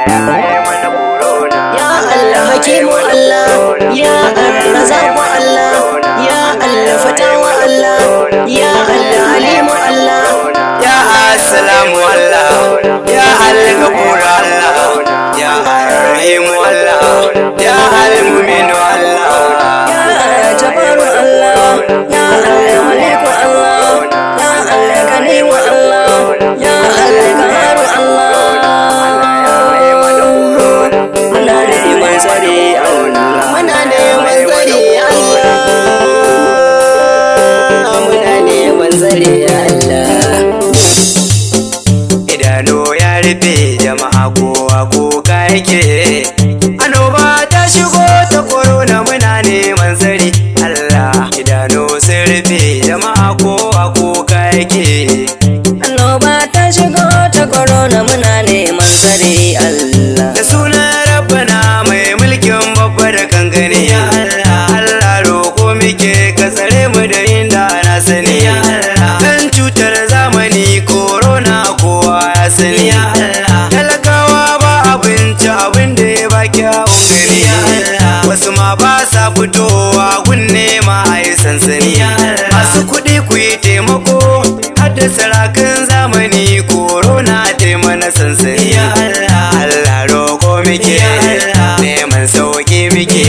ya Allah hakimu Allah, ya arrazaku Allah, ya Allah fatawa Allah, ya Allah alimu Allah, ya assalamu Allah, ya al-ghafur Allah, ya ar-rahim Allah, ya al-mu'min Allah, ya jabaru Allah, ya Allah maliku Allah, ya Allah karimu Allah, ya Allah qaharu Allah. Muna neman tsari Allah, muna neman tsari Allah, muna neman tsari Allah. idanu ya rufe jama'a kowa kuka yake, annoba ta shigo ta corona muna neman tsari Allah, idanu sun rufe jama'a kowa kuka yake, Annoba ta shigo ta corona muna neman tsari Allah. da sunan rabbana mai mulkin babba da kankani ya Allah, Allah roko muke ka tsare mu da inda na sani ya Allah, kan cutar zamani corona kowa ya sani ya Allah, talakawa ba abinci abin da ya ba kyawun gani ya Allah, wasu ma ba sa fitowa gun nema a yi sansani ya Allah, masu kuɗi ku yi taimako har da sarakan zamani corona taimana sansani ya Allah, Allah roko muke neman sauki muke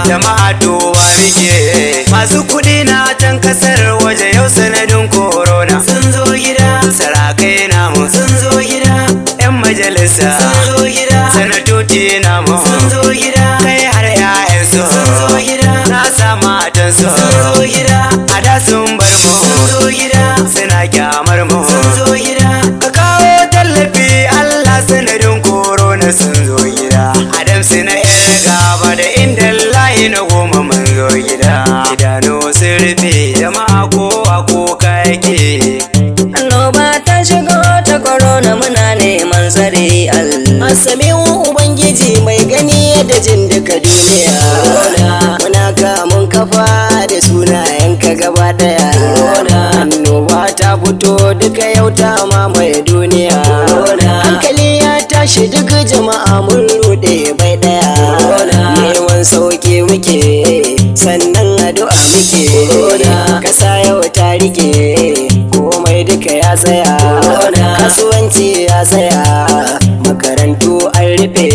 jama'a towa muke, masu kuɗi na can kasar waje yau sanadin corona sun zo gida, sarakai namu sun zo gida, yan majalisa sun zo gida, sanatoci namu sun zo gida, kai har 'ya'yansu sun zo gida, na sa matansu sun zo gida, a da sun bar mu sun zo gida, suna kyamar mu sun zo gida, ka kawo tallafi Allah sanadin corona sun zo gida, adamsu na yan gaba da inda layi na goma mun zo gida, idanu sun rufe jama'a kowa kuka yake, Annoba ta shigo ta corona muna neman tsari Allah. Asami'u Ubangiji mai gani da jin duka duniya. Muna kamun kafa da sunayenka gaba daya. Annoba ta fito duka yau ta mamaye duniya. Hankali ya tashi duk jama'a mun rude bai daya. Neman sauki muke sannan addu'a muke. Kasa yau ta rike komai duka ya tsaya, kasuwanci ya tsaya, makarantu an rufe,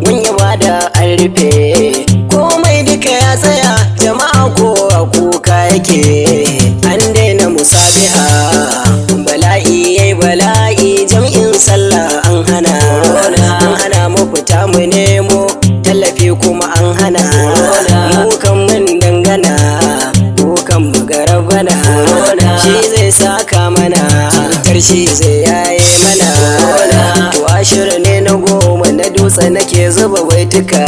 mun ibada an rufe, komai duka ya tsaya, jama'a kowa kuka yake, an daina musabiha, bala'i yayi bala'i, jam'in sallah an hana mu fita mu nemo tallafi kuma an hana, mu kan mun dangana, mu kan mu garabana, shi zai saka mana, cutar shi zai yaye mana, to ashir ne na goma na dutse nake zuba baituka,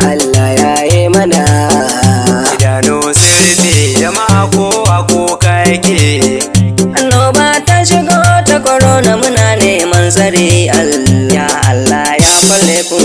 Allah yaye mana. idanu sun rufe jama'a kowa kuka yake, Annoba ta shigo ta corona muna neman tsari Allah. Ya Allah ya falle mu,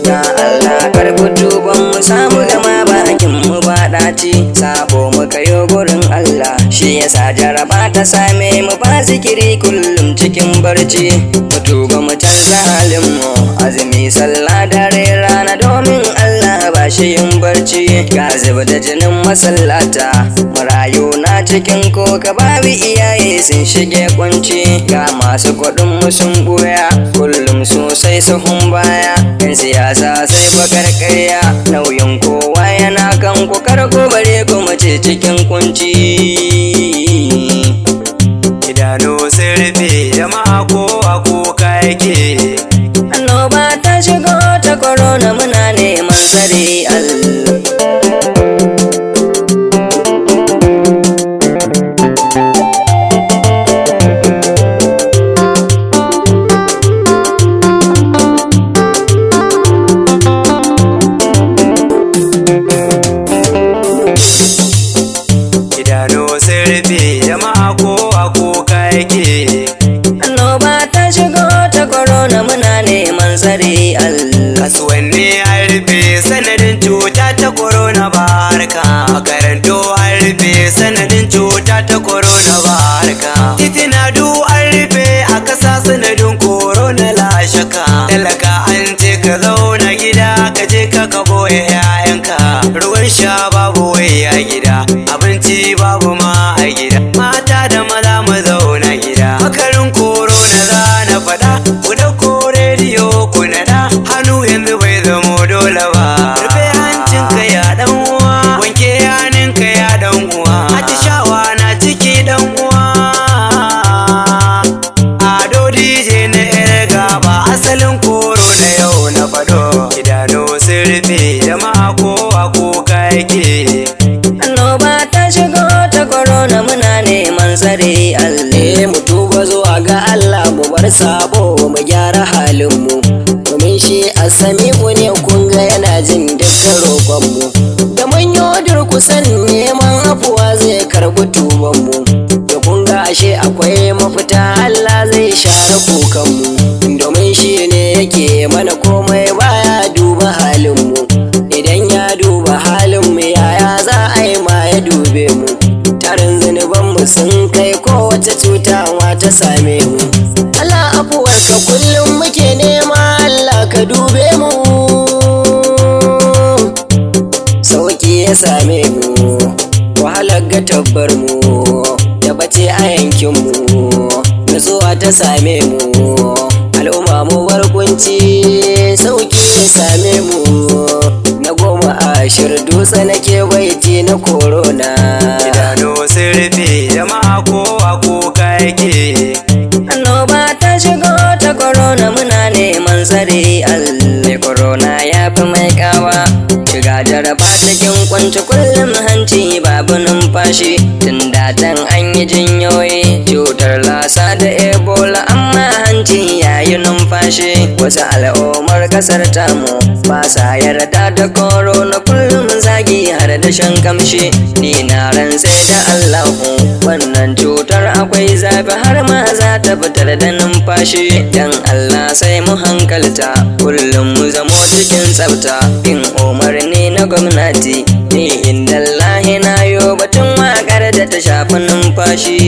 ya Allah karbi tuban mu samu gama bakin mu ba daci, sabo mu kayo gurin Allah, shi yasa jaraba ta same mu ba zikiri kullum cikin barci, mu tuba mu canza halin mu, azumi sallah dare rana domin Allah ba shi yin barci, ga zuba da jinin masallata, marayu na cikin koka babu iyaye sun shige kunci, ga masu kuɗin mu sun buya kullum sosai sahun baya, yan siyasa sai bakar karya, nauyin kowa yana kan ku karko bare kuma ce cikin kunci, idanu sun rufe jama'a kowa kuka yake, Annoba ta shigo ta corona muna neman tsari Allah. idanu sun rufe jama'a kowa kuka yake, Annoba ta shigo ta corona muna neman tsari Allah. kasuwanni an rufe sanadin cuta ta wai 'ya'yanka, ruwan sha babu wai a gida, abinci babu ma a gida, mata da maza mu zauna gida. Makarin korona za na faɗa, ku ɗauko rediyo ku naɗa, hannu yanzu bai zamo dole ba. Rufe hancinka ya ɗan uwa, wanke hannunka ya ɗan uwa, atishawa na ciki ɗan uwa. Ado DJ na ƴar gaba, asalin korona yau na faɗo, idanu sun rufe jama'a kowa kuka yake. Annoba ta shigo ta korona muna neman tsare Allah. Mu tuba zuwa ga Allah mu bar sabo mu gyara halin mu. Domin shi As-Sami'u ne kun ga yana jin dukkan roƙon mu. Da mun yi durkusan neman afuwa zai karɓi tuban mu. Da kun ga ashe akwai mafita Allah zai share kukan mu. Domin shi ne yake mana komai baya duba halin mu. Idan ya duba halin mu yaya za a yi ma ya dube mu. Tarin zunubanmu sun kai kowace cutawa ta same mu. Allah afuwarka kullum muke nema Allah ka dube mu. Sauki ya same mu, wahalar ga tabbar mu, da bace a yankin mu, nutsuwa ta same mu, al'umma mu barkunci sauki ya same mu. Na 10 dutse nake baiti na korona. Idanu sun rufe jama'a kowa kuka yake. Annoba ta shigo ta korona muna neman tsare Allah. Korona ya fi mai kawa, shiga jaraba cikin kwanci kullum hanci babu numfashi. Tun datan an yi jinyoyi cutar lasa da ebola amma hanci yayi numfashi. Wasu al'ummar kasar tamu ba sa yarda da korona kullum zagi har da shan kamshi. Ni na rantse da Allahu wannan cutar akwai zafi har ma za ta fitar da numfashi. Dan Allah sai mu hankalta kullum mu zamo cikin tsafta. In umarni na gwamnati ni inda Allah na yo batun waƙar da ta shafi numfashi.